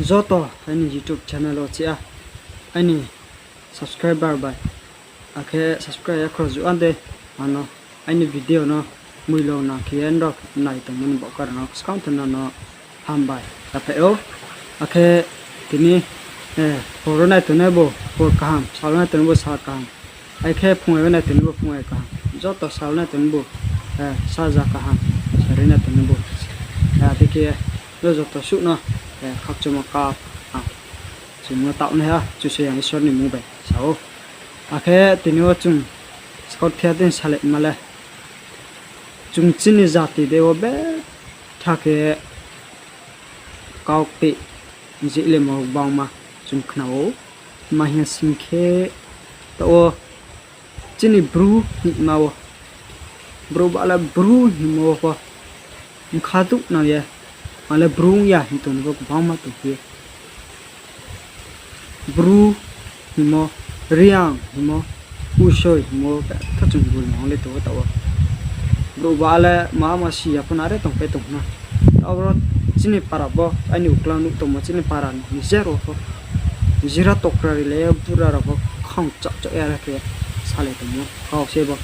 Zoto anh YouTube channel lo chia anh subscriber by ake subscribe across you ande ano anh video no mui lo na kien rock nai tong mun bo kar no count na no hambai ta pheo ake tini corona to ne bo por kaham salna to bo sa kaham ake phungai na tin bo phungai kaham Zoto salna to bo sa ja kaham sarina to ne bo dike Zoto su no khắc cho mà cao chỉ muốn tạo này ha chú sẽ ăn sốt này mua về sáu cái tiền nữa chung có theo đến salad mà là chung chín mươi giá thì đều bé thà cái cao bị dễ lên màu bao mà chung khẩu mà hiện sinh cái tao chín mươi bru màu bru bảo là bru màu quoi khá tốt nào vậy mà là bru ya itu nó có bao mà tụi kia bru mà riang mà usoi mà thắt chun bul mà lấy tụi tao bru bảo là mà xì apa nare tông pe tông na tao rồi sini para bo anh uklang nuk tông mà sini para ni zero ho zero tok ra le pura ra bo không chọ chọ ra kia saiเลยtụi nó cao xe bo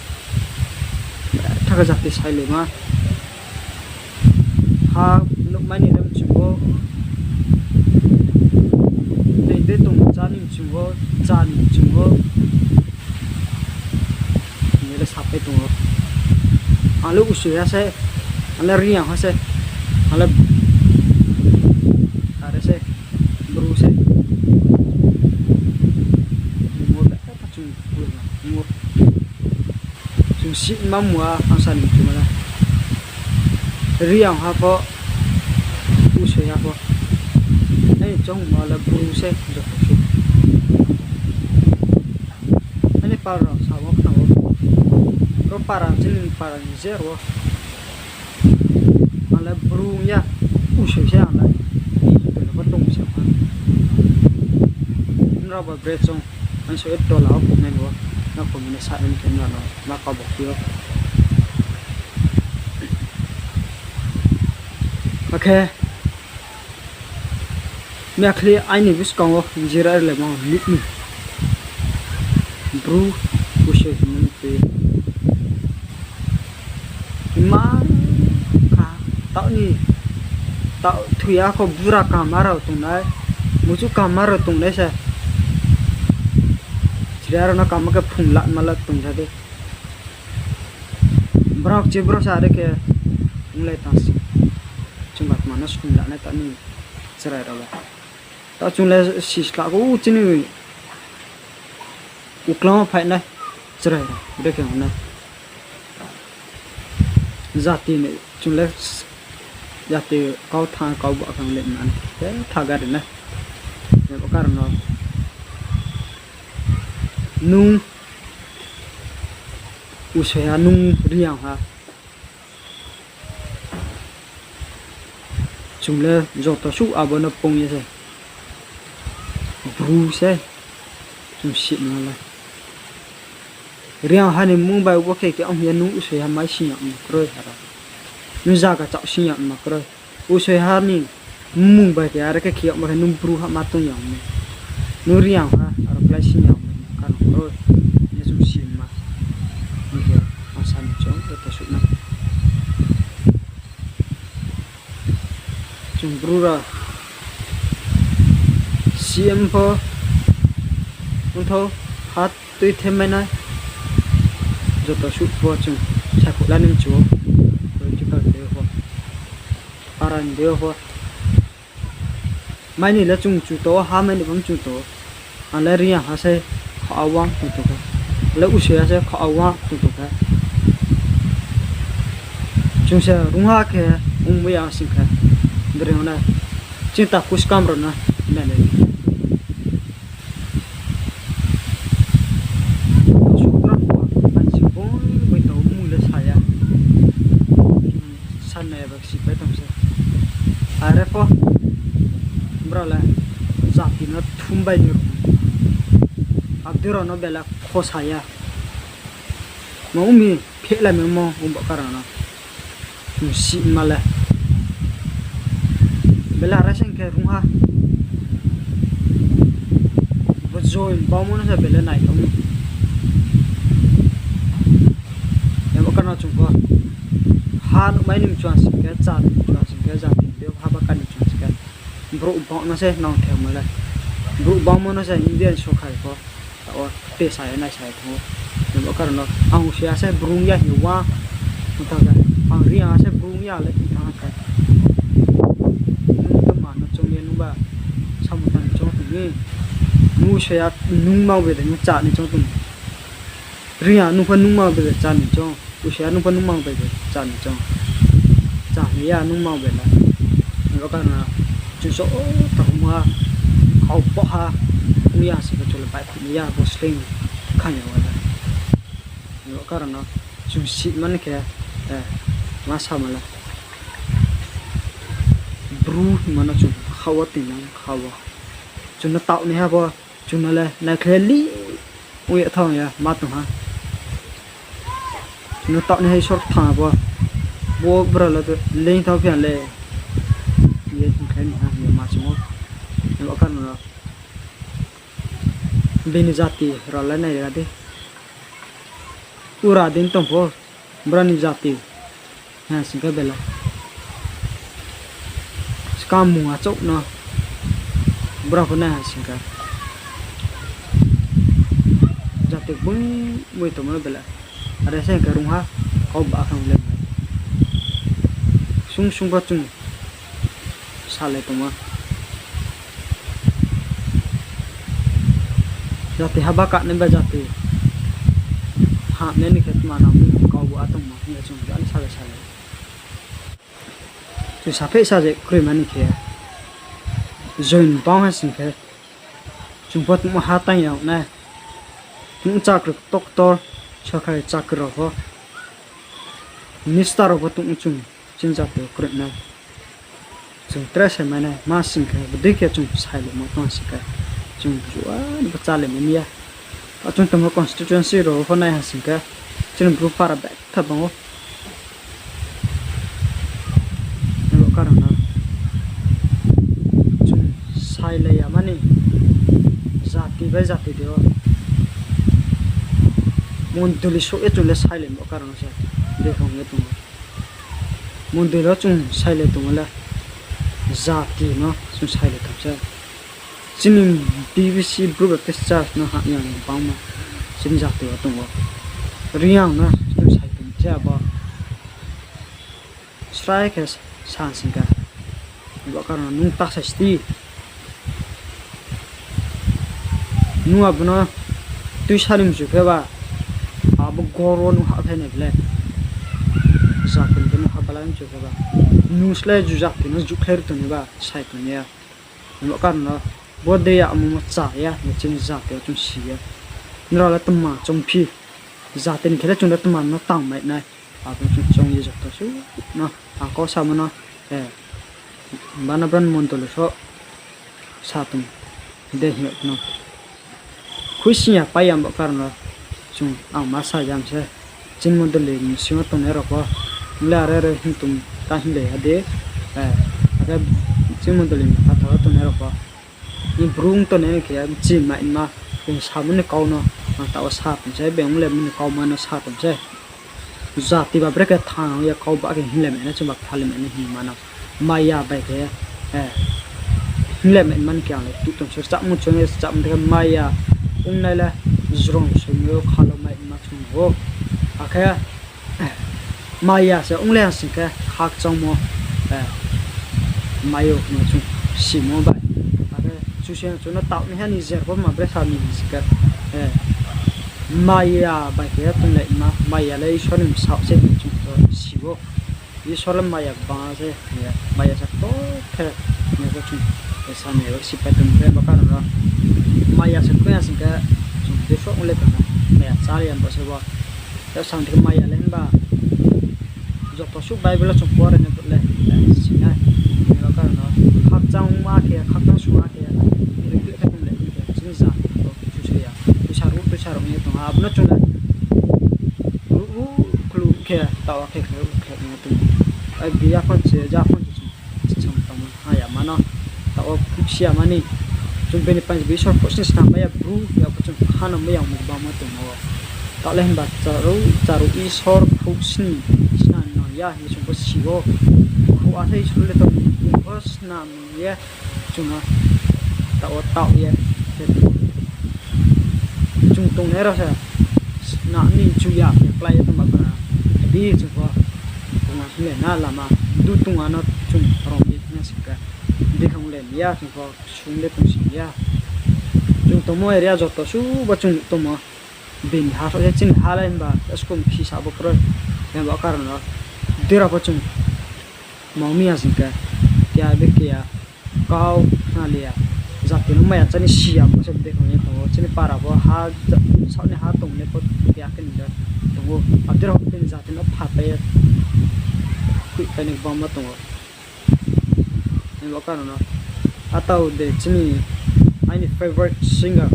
thắc cái giặc thì saiเลยmà ha lúc mấy ngày đêm chùa để tung gia đình chùa như là sắp tới tung anh lúc sửa xe anh là riêng hả xe anh là xe bru xe mua bé ta chung mua chung xịn mà mua anh san chùa mà riêng hả po usoi hả po này trong mà là bru xe được chút này para sao không có para trên para zero mà là bru nha usoi xe này tụi nó có tung xe mà nó bảo bread xong anh sẽ ít $1 của mình nữa nó cũng mình sai anh cái nó có bọc tiêu okay mẹ khi anh ấy biết con gì ra lại mà nít nít bru usai mình về mà cả tạo thuê có bura camera tung này một chút camera tung này sẽ chỉ ra nó cầm cái phun lạnh mà là tung ra đi bro chỉ bro sao đấy kìa lại tăng chung bạc mà nó phun lạnh này tao ni sẽ ra đâu tao chung là xịt cả cũng chỉ như uklang phải này sẽ ra được không này giá tiền này chung là giá tiền cao thang cao bậc hàng lên ăn thế thà gà này để có cái nó nung usai nung riang ha chung là Zoto su abon nó pong như thế bru xe chung xịn mà là riêng hai này muốn bài quốc cái ông hiền nung usai hai máy xịn nhọn rồi hả nung ra cả chậu xịn nhọn mà rồi usai hai này muốn bài cái cái kia mà nung bru hai mắt tôi nhọn nung riêng ha ở plei xịn nhọn cả rồi như chung xịn mà như thế ông san chó rồi ta sụt nè chung bru ra CM po untuk hat tui thêm mấy này Zoto shoot po chung cha phụ lan chúa rồi chúng ta đều po paran đều po mai này là chung chủ tố ha mai này cũng chủ tố anh lấy riêng ha sẽ khó awang chủ tố lấy usai sẽ khó awang chủ tố cái chung sẽ đúng ha cái bây giờ sinh cái dari mana cinta kus kamera na này are po brala zati na thumbai ni abdiro no bela khosaya maumi phela me mo umba karana si mala bela rasen ke runga join bao môn nó sẽ về lên này không em có nói chung qua han mấy niệm chuẩn sinh cái cha chuẩn sinh cái gia đình đều ha bác niệm chuẩn sinh cái bro bao nó sẽ nong theo mà lại bro bao môn nó sẽ Indian số khai có ở tê sai này sai thôi em có nói ông sẽ brung ya hiểu qua chúng ta cái ông riêng sẽ brung ya lại chúng ta cái nhưng mà nó trong miền núi ba sau một tháng trong tụi nu sẽ nung mau về để nó chạm đi trong tụi riêng nu phân nung mau về để chạm đi trong tôi sẽ nu phân nung mau về để chạm đi trong chạm đi à nung mau về là nó cái là chú số tao mà học bỏ ha cũng ya sẽ cho là bài cũng ya có sling khá nhiều vậy nó cái là nó chú xịt mà cái mà sao mà là bru mà nó chú khâu tiền năng khâu chú nó tạo này ha bo chú nó là cái lý ui thôi ya mà tụi ha chú nó tạo này hay short thang bo bo bra là tôi lên thao phiền lệ ये cái này ha ये mà chú nó cái nó bên jati rồi này ra đi ura din tông po brani jati ha sinh cái bela scam mua chốc nó bra có này sinh cái jati bung mui tông nó bela ada saya ke rumah kau bakal lên sung sung bắt chung sale tông mà jati haba kat nemba jati ha neni ket mana kau buat atong ma nge chung jan sale sale tu sape sa je kri mani ke join bao ha sin ke chung pot mo ha tang yaw na tung chak ruk tok tor chakai chak ro ho nistar ho tung chung chin jati kri na chung tres mana ma sin ke bde ke chung sai lo mo ton sin ke chung juan bacale memia chung tamo constituency ro ho nai hasin ka chung group para back thabango no karana chung sai le ya mani jati ba jati deo monduli so e chung le sai le mo karana sa dekhong e tung mondilo chung sai le tung la jati no chung sai le thap sa Sini BBC group of staff na hak yang bang ma sini jatuh atau apa riang na tu saya kerja apa strike san singka buat karena nung tak sesti nu apa na tu sarim juga ba abu goron hak ni bela jatuh tu hak balan juga ba nu selai juga tu clear tu ni ba saya tu ni ya buat karena buat dia amu macam ya macam zat ya macam sia, nara teman macam pi, zat ini kita cuma teman na tang mai nai, aku cuma ye zat tu, na aku sama na, mana brand montol so, satu, deh ni na, khusynya payah bakar na, cuma masa jam se, cint montol ni semua tu nera apa, mula ada hintum tahin deh ada, ada cint montol ni atau tu nera apa. Ni brung to ne ke chi mai ma in samun kau no ta wa sa pun sai beng le min kau ma no sa pun sai zati ba brek tha ya kau ba ke hin le me na chuma phale me ne hi ma na maya ba ke hin le me man kya le tu ton cha mu chung es cha mu de maya ung nai la zrong su yo khalo mai ma chung ho akha maya se ung le sin ke khak chong mo mayo no chung si mo ba chú xem chú nó tạo nên như vậy có mà bây giờ mình cái maya bài kia tuần lệ mà maya lấy số lượng sáu sẽ mình chúng tôi xíu đi số lượng maya ba sẽ maya sẽ tốt thế như vậy chúng cái sao này sẽ phải tuần lệ bao nhiêu rồi maya sẽ quen sinh cái chúng tôi số lượng cái maya sao liền bao nhiêuแล้วsangที่maya lên ba giờ tôi chụp bài là chụp qua rồi này xin ngay bao nhiêu nó khắc trong ma kia khắc trong số ma kia Sarung itu, apa nak cuma, keluar ke, tahu ke keluar itu, dia pun sejak pun macam tamu, ayam mana, tahu siapa ni, chung bên pan bị short course sna maya bru ya chung khana maya mu ba ma tung ho ta len ba charu I short course ni sna no ya ni chung bo si go khu a thai sul le to course na mi ya chung ta o ta ya chung tung ne ra sa na ni chu ya play to ma ba bi chung ho tung a le na la ma du tung a no chung rom ni na sika đi không lên ya chúng có xuống để tung xí ya chúng tôi mua area rồi tôi su bắt chúng tôi mua bình hà rồi trên hà lên bà es cũng khi sao bốc rồi em bảo cái nó đi ra bắt chúng mau mía gì cả kia biết kia cao na lia giặc thì nó mày chân xì à bắt chúng đi không nhớ tôi chân para bao hà sau này hà tung này có kia cái gì đó tôi à đi ra bên giặc thì nó phá bay quỵ cái này vào mất tôi em bảo cái nó atau de chini any favorite singer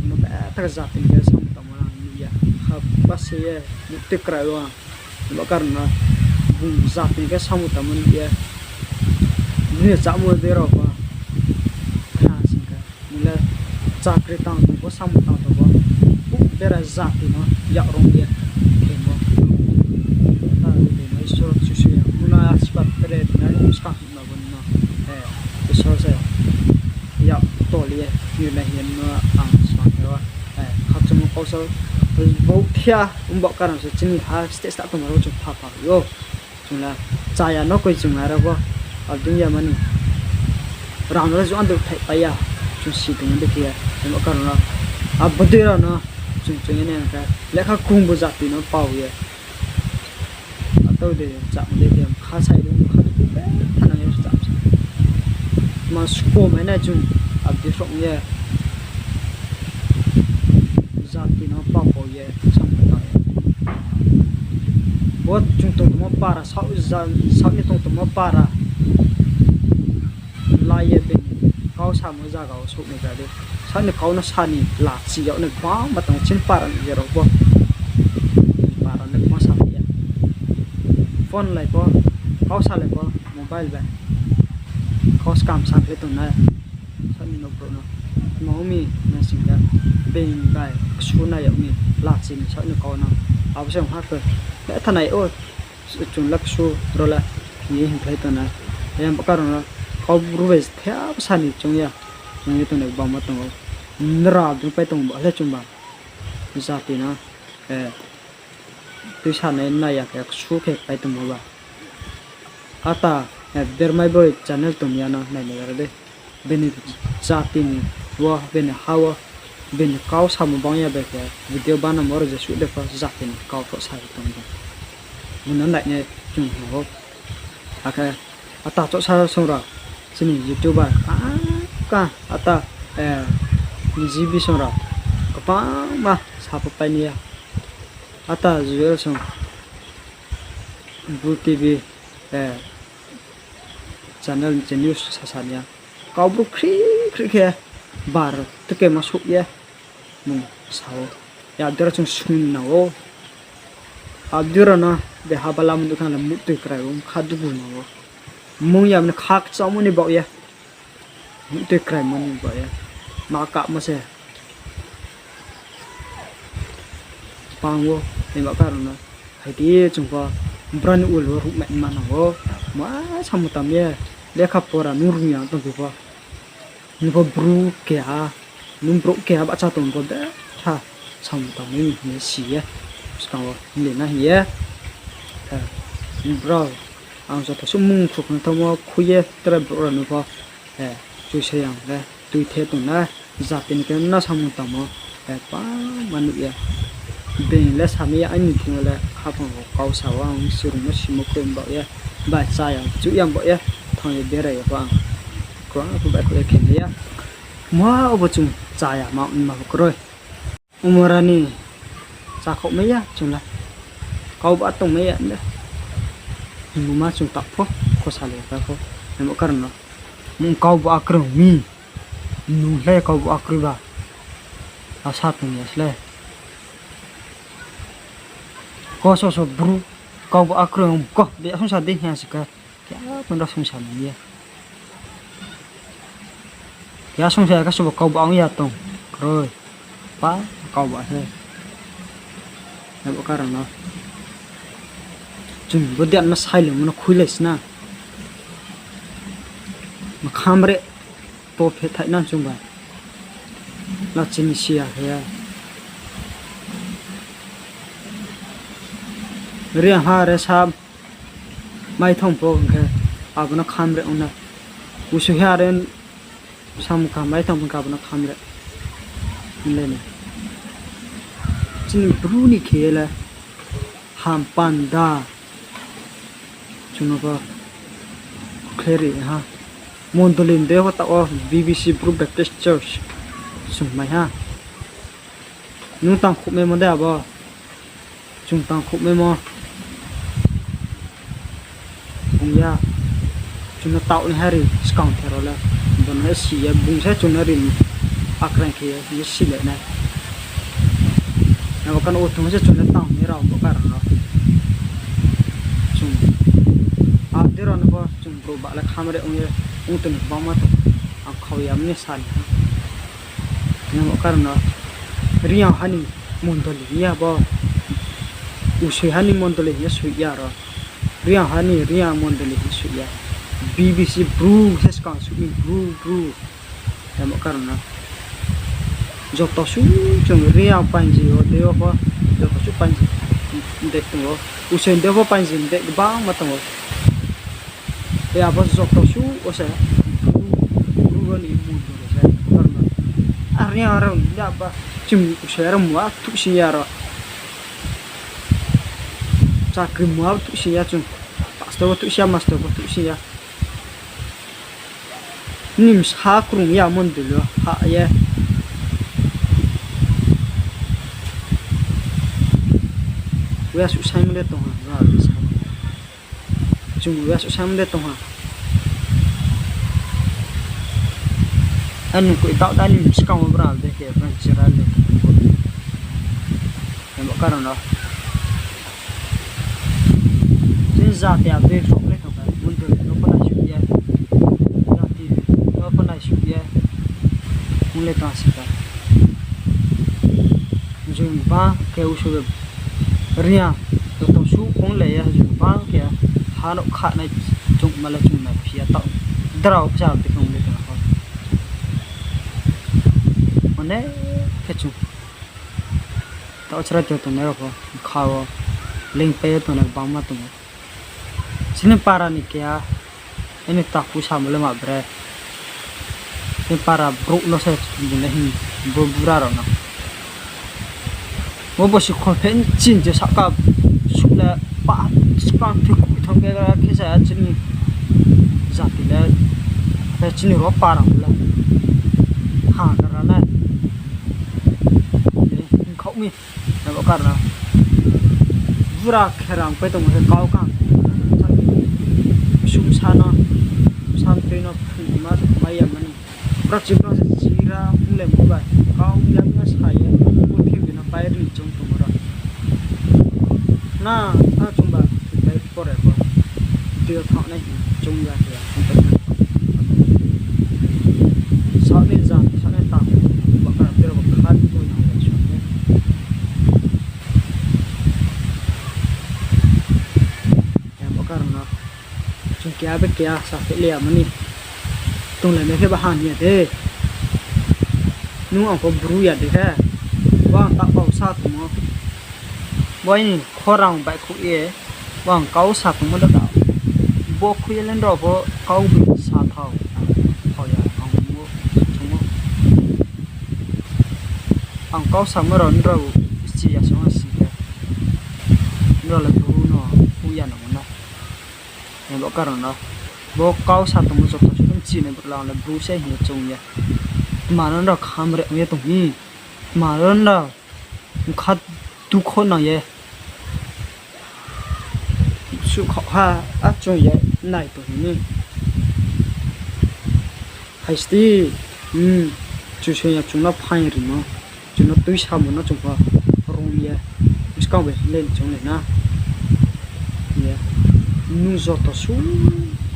no ba ta za tin ga sam ta ma ni ya ha bas ye mutte krawa bảo cái nó bung za tin ga sam ta ma ni ya ni cha mo de ro ba ha sin ga ni la cha kre ta ko sam ta to ba de ra za tin no ya rong ya ke mo ta de no so chu chu ya una aspat tre na ni ska na bon no so se ya to lie như này hiện nó ăn sáng rồi học trong một câu sau vô thia bảo cái nào sẽ chính ha sẽ start từ đầu chung phá phá yo chung là trái nó coi chung là đâu ở trong nhà mình làm nó chọn được thấy bay à chung xí từng cái kia em bảo cái nào à bữa đó nó chung chung như này cái lẽ khác cùng bây giờ thì nó bao vậy tôi để chạm để điểm khá sai đúng khá đúng bé thằng này chạm mà school mấy này chung à đi sống ye ra thì nó bao bọc ye xong rồi bớt chúng tôi muốn para sáu như tôi muốn para lại ye bên cao sao mới ra cao số này ra đi sao như cao nó sani là chỉ dạo này quá mà tao trên para này rồi bớt para này quá sao vậy phone lại có cao sao lại có mobile vậy có scam sang cái tuần này sao mình nộp nó máu mi nó sinh ra bên bài số này ở mi lạc gì sao nó có nó áo xem hát rồi lẽ thằng này ôi chúng lắc số rồi là gì hình thấy tuần này em bảo nó có ruồi theo sani trong nhà những tuần này bao mất tuần nra chúng phải tuần bảo hết chúng bảo ra thì nó tôi sáng này cái số cái phải tuần bảo ata Dermai boy channel tuh ya na nai nai deh beni jati ni wah beni hawa beni kau sama bangnya bek ya video bana moro je su deh pas jati ni kau kok sai tuh munan nai nya chung ho aka ata cok sa sora sini youtuber ka ata ni GB sora apa mah sapa pa ni ya ata jual song Bu TV channel news sasanya kau bro krik ya bar teke masuk ya mung sao ya dera chung sun na o adira na de habala mun kan la mutu krai khadu bu na o mung ya mun khak chamu ni ba ya mutu krai mun ba ya ma ka ma se pangwo ni ba ka na hai ti chung pa brand ul ru me ma na o ma samu tam ya lekha pora nurnya to bipa nipo bru ke ha num bru ke ha ba cha tong ko da cha sam ta ni ni si ya ska wa ni na ye bro ang so ta sumung khu kan to mo khu ye tra bro no pa chu se yang le tu the tu na za tin ke na sam ta mo pa manu ya ben le sam ya ani thing le kha phang ko kau sa wa ang siru ma si mo ko ba ya ba sa yang chu yang ba ya thằng này bé này vâng có cũng phải có cái này á mua ở chung trái à mà rồi umurani cha khổ mấy á chung là câu bắt tông mấy á nữa nhưng mà chung tập phô có sao lại tập phô nên một cái nó muốn câu bắt akro mi nu le câu bắt akro ba à sát mình le có số bru câu bắt akro có để không sao đi nha sự cái mình đâu không sao gì ya xong xe các số câu bóng ya tông rồi phá câu bóng thế em có cái nó chừng bữa điện nó sai lắm nó khui lấy na mà camera to phết thay năng chung vậy là chính xia thế riêng ha re sam mai thông po cái à nó camera ông này usu ha đến sam cả mai thông cái nó camera lên này chính bruni kia là ham panda chúng nó có clear ha Mondolin deo tao BBC Group Baptist Church sung mai ha nung tang khu me mo da ba chung tang khu me mo ya chúng nó tạo nên hari scout theo là bọn nó xì ya bung sẽ chúng nó rin akran kia như xì lại này nó còn ô thùng sẽ chúng nó tạo như rau bọc cả nó chung à để rồi nó chung pro bạc là camera ông từng bao mà ông khâu yếm như sàn nó bọc cả nó riêng hani môn đồ lý ya bo usui hani môn đồ lý ya suy ya rồi riêng hani riêng môn đồ lý suy ya BBC Brew sẽ còn suy Brew nó bọc cả nó dọc tàu sú chung riêng pan gì ở đây có dọc tàu sú pan gì để tụi usui đây có pan gì để bao mà tụi ya bos dọc tàu sú ở sẽ Brew ni môn đồ sẽ còn nó riêng orang ya ba chung usui orang mua tu si ya rồi chắc cái mua tu si ya chung pastor tu si ya master tu si ya nim sa krung ya môn đồ ha ya we su sai mle tong ha chung we su sai mle tong ha anh cũng tạo ra những cái công việc để cái phần chia ra được em bảo cái đó trên giá thì về phòng lấy thôi muốn được nó có đại suy giá thì nó có đại suy giá muốn lấy toàn xịt dùng ba cái usul riêng tôi tổng số cũng lấy dùng ba cái hà nội khá này chung mà là chung này phía tạo đào sao thì không lấy được nè cái chung tao chả cho tụi nó có khao link pe tụi nó bám mà tụi nó xin para này kia anh ta cũng sao mà bre xin para bro nó sẽ dùng để hình bura rồi nó một bộ sự khó phén chín cho sao cả sụp là ba scan thì cũng thông cái sẽ chín giả thì là cái chín nó para là hàng cái này mi na ko karna vura kherang pe to mo kau ka sum sana sam pe no ma maya mani prakchim no jira le mo ba kau ya na sai ko thi bina pai ri chung to mora na a chung ba pai pore ba tia tha nai chung ya ya sa ne ta ba ka tera ba khan ko na क्या बे क्या साथ ले मनी तुम ले में के बहाने दे नु को ब्रू या दे है वांग ता पाउ सा तुम बोई नि खोरांग बाय खु ए वांग काउ सा तुम द दा बो खु ये len ro bo काउ बि सा थाउ हो या ang mo तुम ang काउ सा म ron ro si ya so si ro le bru no hu ya no na em bảo cái đó bố cao sát tụi mình chụp chúng chỉ này một lần là bố sẽ hiểu chung nhá mà nó là camera nghe tụi mình mà nó là khát du khôn nào vậy sự khó ha áp chung vậy này tụi mình hay tí chú chơi nhà chúng nó phai rồi mà chúng nó túi sao mà nó chung vào rong vậy cái về lên chung này na nu zo to su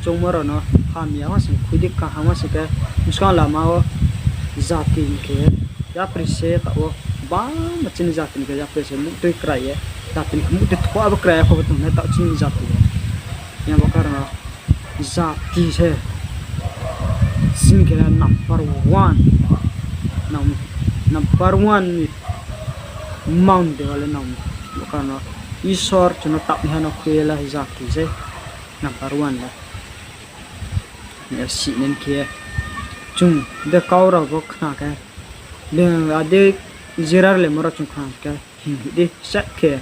chong maro no ha mi ama sin khudi ka hama se ka muska la ma zati ke ya prise ta o ba machin zati ke ya prise mu te krai zati mu te thwa ba krai ko tu na ta chin zati ya ba karna zati se sin ke number 1 number 1 mount de wala nam ba karna isor chuno tap ni hano khela zati se number 1 la ya si nen ke chung de kaura go khna ka de ade zirar le mora chung khna ka de set ke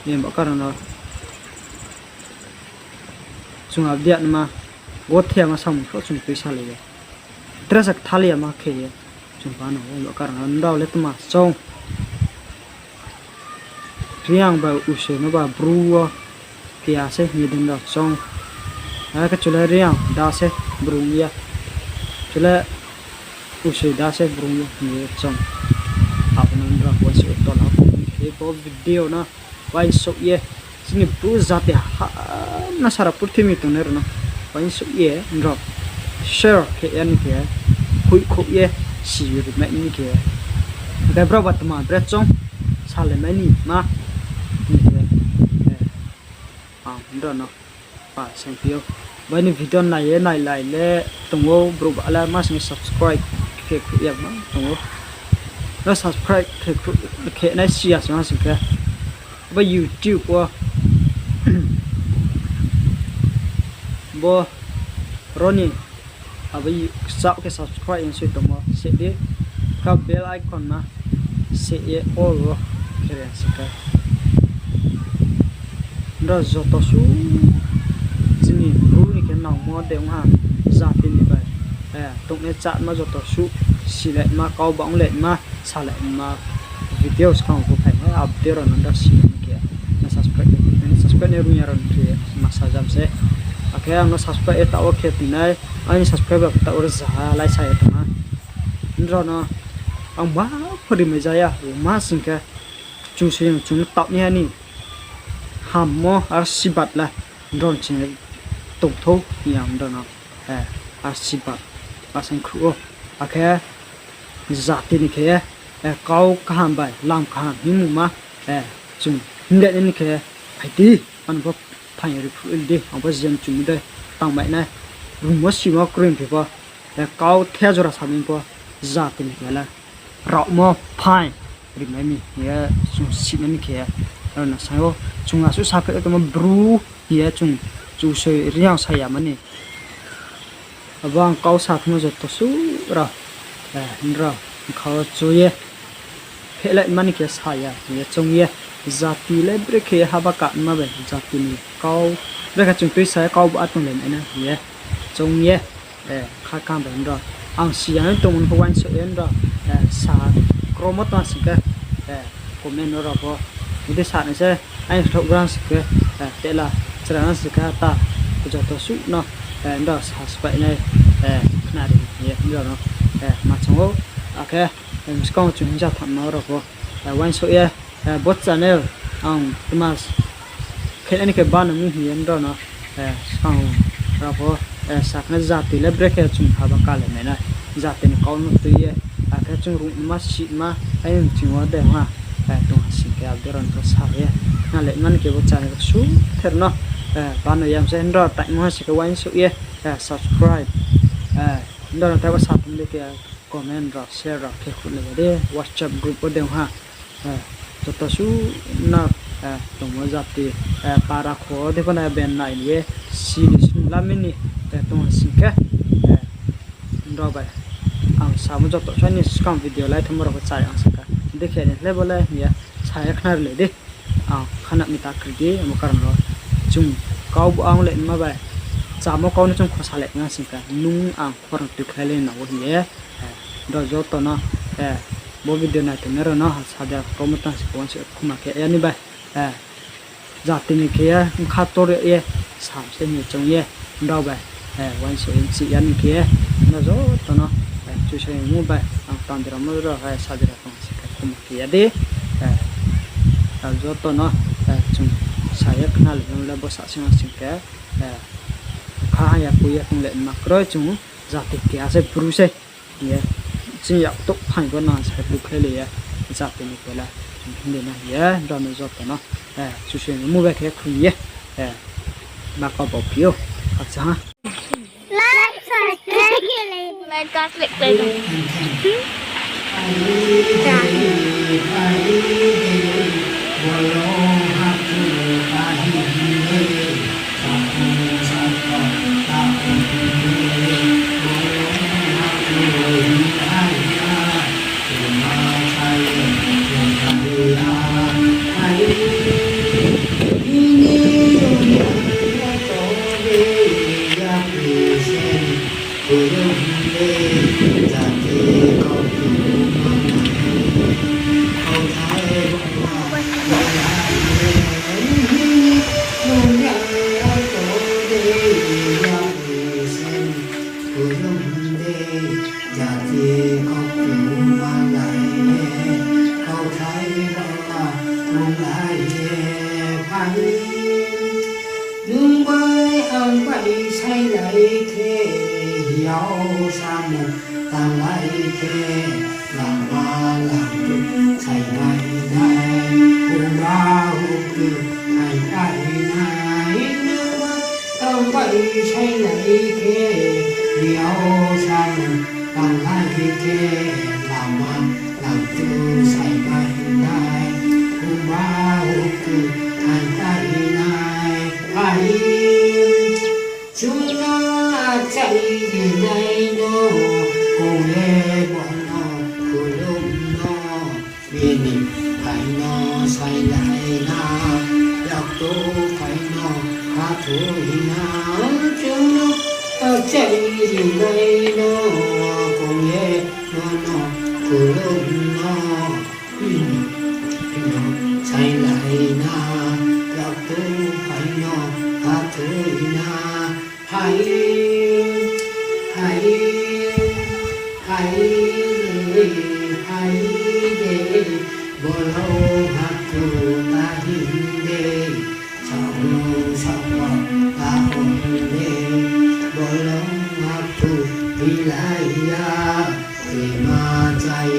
yem ba karana chung abdiat ma go the ma sam so chung paisa le trasak thali ma khe chung pa no ba karana ndaw le tma chong riang ba use no ba bruwa kia se ni den da chong cái chula riang da se brumia chula use da se brumia ni chong apnan ra ko se to la ke ko video na wai so ye sini pu zate na sara puthi mi to ner na wai so ye ro share ke yan ke khui kho ye si yu me ni ke ga bra wat ma bra chong sale me ni ma ni ke ndo no pa sang pio bây giờ video này lại le tung ô bro ala mas ni subscribe ke ya ma tung ô nó subscribe ke na share sang sang ke ba YouTube wa bo roni abai sao ke subscribe in suy tung se de ka bell icon na se e all ke ren sang ke ndo zoto su ni ru ni ke nang mo de ha za tin ni ba tung ne chat ma joto su si le ma kau bang le ma sa le ma videos kang ko phai ha update ron da si ke na subscribe ne ru ya ron ke ma sa jam se ake ang no subscribe ta o ke tinai ani subscribe ta or za lai sa ta ma ndro no ang ba phri me ja ya ma sin ke chu sin chu ta ni ani ham mo ar si bat la ndron chin tổng thô nhảm đó nó asibat asan khu akhe zati ni khe kau kaham bai lam kaham himu ma chung nde ni khe phaiti an bo phai ri khu de ang ba jem chung de tang bai na rum mo si mo krim phe ba kau the jora samin bo zati ni khe la ra mo phai ri mai mi ye chung si ni khe na sao chung asu sa ke to mo bru ye chung chu se riang sa ya mani abang kau sa thmo jo to su ra ndra khaw chu ye phele mani ke sa ya ye chung ye zati le bre ke ha ba ka ma be zati ni kau bre ka chung tui sa kau ba tung le na ye chung ye kha ka ba ndra ang si ya tung ho wan so en ra sa kromota si ka comment ra bo ide sa ne se ai thok gran si ke te la serang sekata kujato su no ndo haspai nei knari ye ndo no machango ake skong chung ja tham no ro ko wan so ye bot channel ang tumas khen ke ban mi hi ndo no skong ro ko sakna jati le break chung ha ba ka le me na jati ni kaun tu ye ake chung ru ma si ma ai chung wa de ha to sin ke abderon to sa ye na le man ke bot channel su ther no ban yam se ndo tai mo se wan su ye subscribe ndo ta ba sa tum le ke comment ra share ra ke khule de whatsapp group de ha to su na to mo jati para kho de bana ben nai ye si la mini to sin ke ndo ba ang sa mo to chani scam video lai thum ro cha yang sa ka dekhe le bole ya sa ya khnar le de khana mi ta kri de mo karan ro chung kau bu ang le ma ba cha mo kau na chung khosa le nga sin ka nung ang khor tu khale na wo ye do jo to na bo video na te mero na sa da promotan se kon se khuma ke ya ni ba za ti ni ke ya kha to re ye sa se ni chung ye do ba wan so in si ya ni ke na jo to na chu se mu ba ang tan dra mo ro sa dra kon se ka khuma ke ya de jo to na chung saya kenal dengan labos asyik ke kah ya puya tung le na kroi chung za ti kya se pru se ye chin ya tok phai ko na sa lu khle le ya za ti ni ko la hinde na ya ndo no zo ta no su shen mu ba khe khu ye ba ko bo pio ha cha Like, subscribe, like, click, đừng bay hằng bay say lại thế hiểu sa một tàng lại thế làm ba làm được say bay này hôm ba hôm tư hay bay này đừng bay hằng bay say lại thế hiểu sa một tàng lại thế làm ba làm được say bay này hôm ba hôm tư hay bay này ai chúng nó chạy thì đây nó cùng nghe bọn nó cứ lúc nó vì mình phải nó say lại na đọc tô phải nó hát thôi na chúng nó chạy thì đây nó cùng nghe nó cứ lúc nó vì mình nó say lại na đọc tô phải nó hát thôi na hãy hãy hãy hãy để bỏ lâu hát thù ta hin đê sau ta hồn đê bỏ lâu hát thù đi lại ya thì mà chạy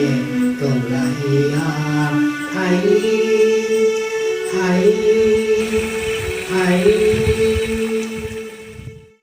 còn lại ya hãy hãy hãy